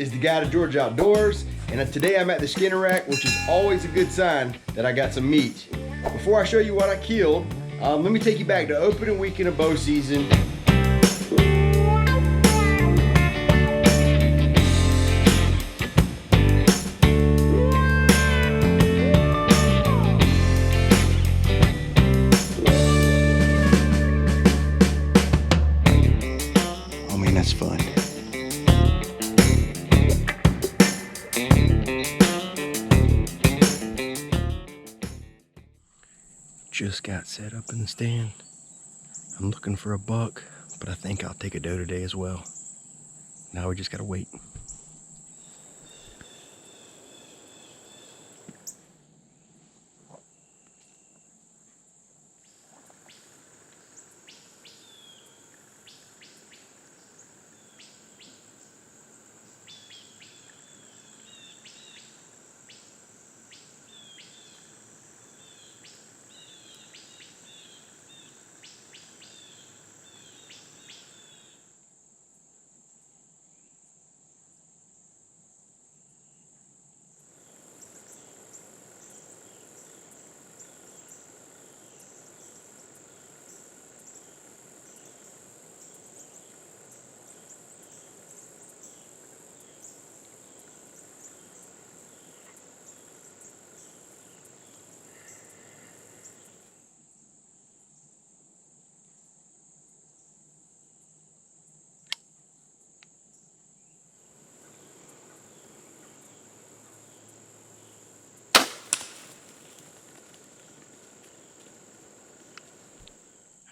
is the guy to Georgia Outdoors, and today I'm at the skinner rack, which is always a good sign that I got some meat. Before I show you what I killed, let me take you back to opening weekend of bow season. Oh man, that's fun. Just got set up in the stand. I'm looking for a buck, but I think I'll take a doe today as well. Now we just gotta wait.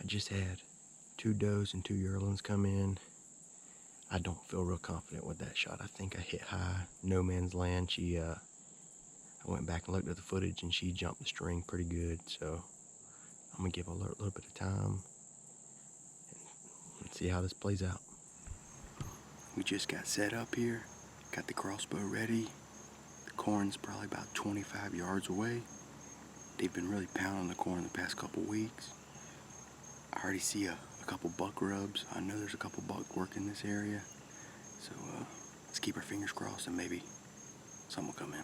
I just had 2 does and 2 yearlings come in. I don't feel real confident with that shot. I think I hit high, no man's land. I went back and looked at the footage and she jumped the string pretty good. So I'm gonna give her a little bit of time and see how this plays out. We just got set up here, got the crossbow ready. The corn's probably about 25 yards away. They've been really pounding the corn the past couple weeks. I already see a couple buck rubs. I know there's a couple buck working this area. So let's keep our fingers crossed and maybe some will come in.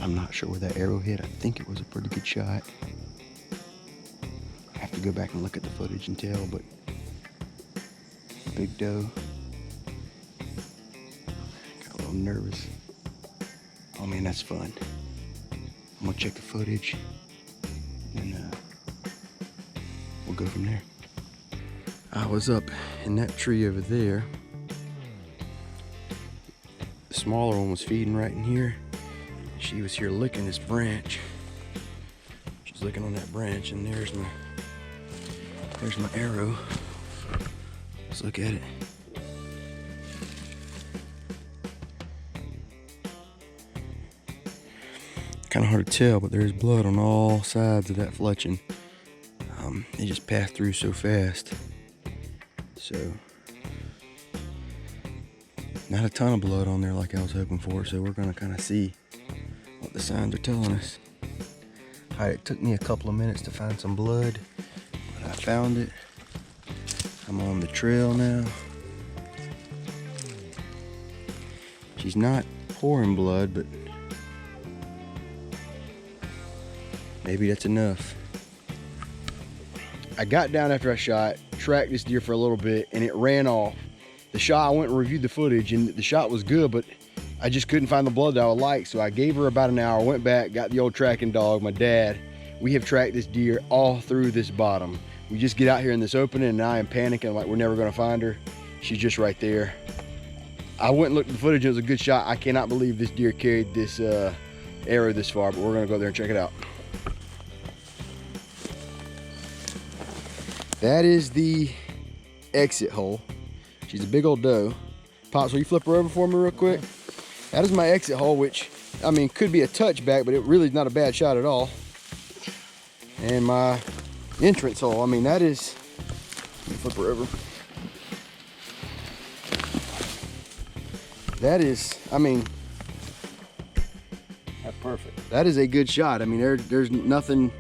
I'm not sure where that arrow hit. I think it was a pretty good shot. I have to go back and look at the footage and tell, but big doe. Got a little nervous. Oh man, that's fun. I'm gonna check the footage and we'll go from there. I was up in that tree over there. The smaller one was feeding right in here. She was here licking this branch. She's licking on that branch, and there's my arrow. Let's look at it. Kind of hard to tell, but there's blood on all sides of that fletching. It just passed through so fast. So, not a ton of blood on there like I was hoping for, so we're gonna kind of see what the signs are telling us. Alright, it took me a couple of minutes to find some blood, but I found it. I'm on the trail now. She's not pouring blood, but maybe that's enough. I got down after I shot, tracked this deer for a little bit, and it ran off. The shot, I went and reviewed the footage, and the shot was good, but I just couldn't find the blood that I would like. So I gave her about an hour, went back, got the old tracking dog, my dad. We have tracked this deer all through this bottom. We just get out here in this opening, and I am panicking like we're never gonna find her. She's just right there. I went and looked at the footage, and it was a good shot. I cannot believe this deer carried this arrow this far, but we're gonna go there and check it out. That is the exit hole. She's a big old doe. Pops, will you flip her over for me real quick? That is my exit hole, which, I mean, could be a touchback, but it really is not a bad shot at all. And my entrance hole, I mean, that is, let me flip her over. That is, I mean, that's perfect. That is a good shot. I mean, there's nothing,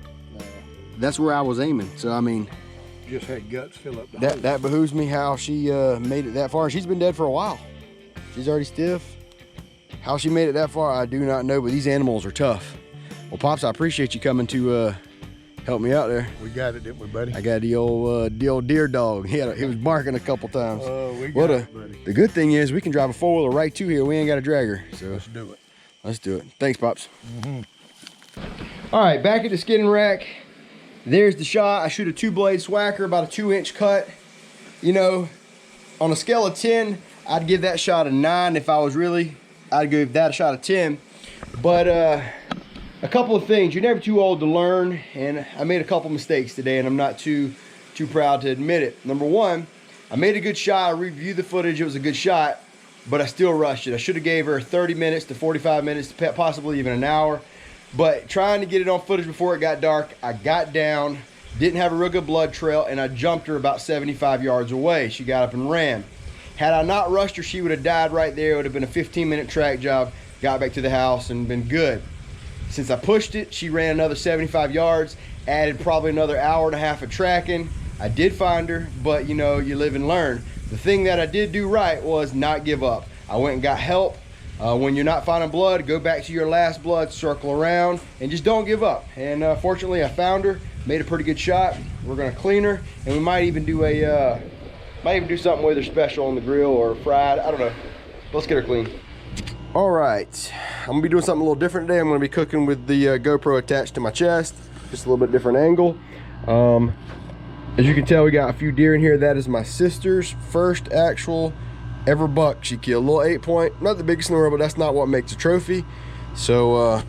that's where I was aiming. So, I mean, just had guts fill up the hole. That behooves me how she made it that far. She's been dead for a while. She's already stiff. How she made it that far, I do not know, but these animals are tough. Well, Pops, I appreciate you coming to help me out there. We got it, didn't we, buddy? I got the old deer dog. He was barking a couple times. Oh, we got it, buddy. The good thing is we can drive a four-wheeler right to here. We ain't got to drag her. So let's do it. Let's do it. Thanks, Pops. All right, back at the skinning rack. There's the shot. I shoot a 2-blade swacker, about a 2-inch cut. You know, on a scale of 10, I'd give that shot a 9. If I was really, I'd give that a shot of 10. But a couple of things. You're never too old to learn, and I made a couple mistakes today, and I'm not too proud to admit it. Number one, I made a good shot. I reviewed the footage. It was a good shot, but I still rushed it. I should have gave her 30 minutes to 45 minutes, possibly even an hour. But trying to get it on footage before it got dark, I got down, didn't have a real good blood trail, and I jumped her about 75 yards away. She got up and ran. Had I not rushed her, she would have died right there. It would have been a 15-minute track job, got back to the house, and been good. Since I pushed it, she ran another 75 yards, added probably another hour and a half of tracking. I did find her, but you know, you live and learn. The thing that I did do right was not give up. I went and got help. When you're not finding blood, go back to your last blood, circle around, and just don't give up. And fortunately, I found her, made a pretty good shot. We're gonna clean her, and we might even do something with her special on the grill or fried. I don't know. Let's get her clean. All right, I'm gonna be doing something a little different today. I'm gonna be cooking with the GoPro attached to my chest, just a little bit different angle. As you can tell, we got a few deer in here. That is my sister's first actual ever buck she killed. A little 8-point, not the biggest in the world, but that's not what makes a trophy. So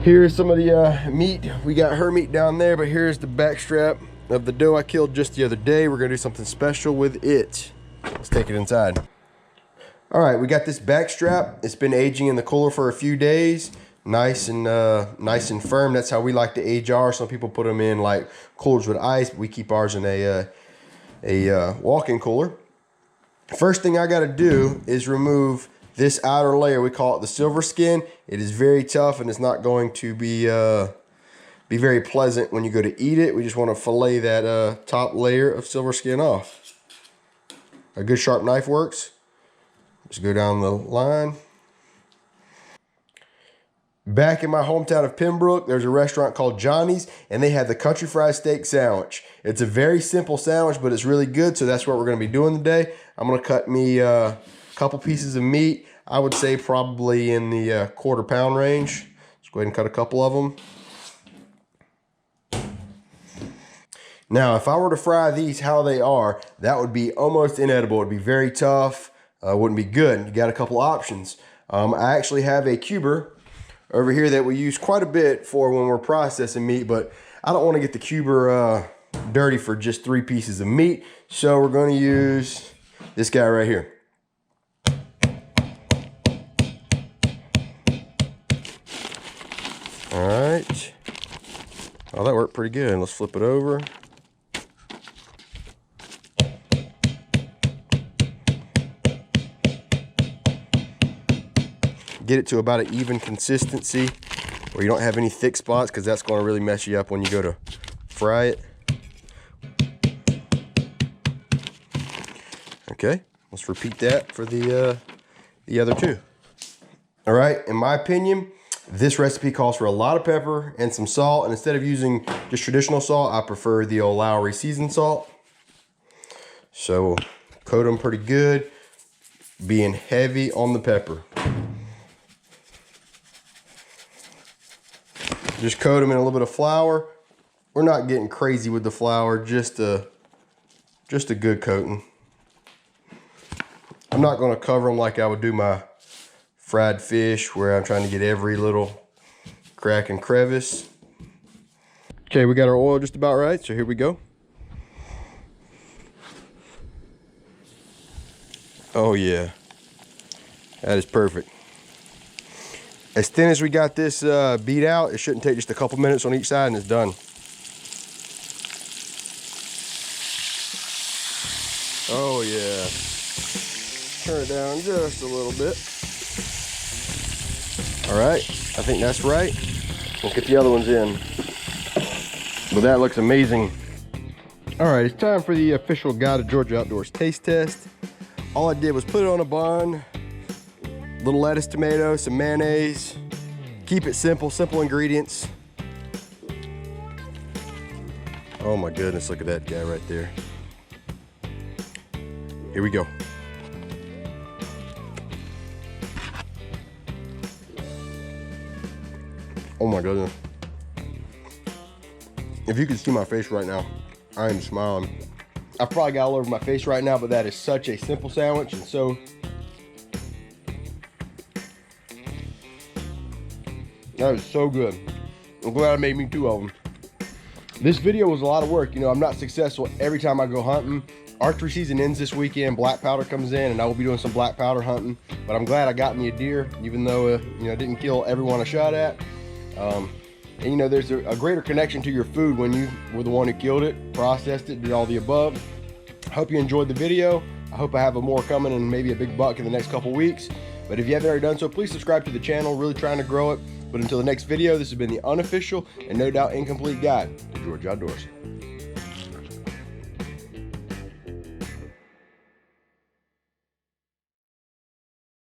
here's some of the meat. We got her meat down there, but here's the back strap of the doe I killed just the other day. We're gonna do something special with it. Let's take it inside. All right, we got this back strap. It's been aging in the cooler for a few days. Nice and firm. That's how we like to age ours. Some people put them in like coolers with ice, but we keep ours in a walk-in cooler. First thing I got to do is remove this outer layer. We call it the silver skin. It is very tough, and it's not going to be very pleasant when you go to eat it. We just want to fillet that top layer of silver skin off. A good sharp knife works. Just go down the line. Back in my hometown of Pembroke, there's a restaurant called Johnny's, and they have the country fried steak sandwich. It's a very simple sandwich, but it's really good, so that's what we're going to be doing today. I'm going to cut me a couple pieces of meat. I would say probably in the 1/4 pound range. Let's go ahead and cut a couple of them. Now, if I were to fry these how they are, that would be almost inedible. It would be very tough. Wouldn't be good. You got a couple options. I actually have a cuber over here that we use quite a bit for when we're processing meat, but I don't want to get the cuber dirty for just 3 pieces of meat. So we're going to use this guy right here. All right. Oh, that worked pretty good. Let's flip it over. Get it to about an even consistency where you don't have any thick spots, because that's going to really mess you up when you go to fry it. Okay, let's repeat that for the other two. All right, in my opinion, this recipe calls for a lot of pepper and some salt. And instead of using just traditional salt, I prefer the old Lowry seasoned salt. So coat them pretty good, being heavy on the pepper. Just coat them in a little bit of flour. We're not getting crazy with the flour, just a good coating. I'm not gonna cover them like I would do my fried fish, where I'm trying to get every little crack and crevice. Okay, we got our oil just about right, so here we go. Oh yeah, that is perfect. As thin as we got this beat out, it shouldn't take just a couple minutes on each side and it's done. Oh yeah. Turn it down just a little bit. All right, I think that's right. We'll get the other ones in. Well, that looks amazing. All right, it's time for the official Guide to Georgia Outdoors taste test. All I did was put it on a bun, little lettuce, tomato, some mayonnaise. Keep it simple, simple ingredients. Oh my goodness, look at that guy right there. Here we go. Oh my goodness. If you could see my face right now, I am smiling. I've probably got all over my face right now, but that is such a simple sandwich, and so that is so good. I'm glad I made me 2 of them. This video was a lot of work. You know, I'm not successful every time I go hunting. Archery season ends this weekend, black powder comes in, and I will be doing some black powder hunting. But I'm glad I got me a deer, even though you know, I didn't kill everyone I shot at. And you know, there's a greater connection to your food when you were the one who killed it, processed it, did all the above. I hope you enjoyed the video. I hope I have more coming and maybe a big buck in the next couple weeks. But if you haven't already done so, please subscribe to the channel. Really trying to grow it. But until the next video, this has been the unofficial and no doubt incomplete guide to Georgia Outdoors.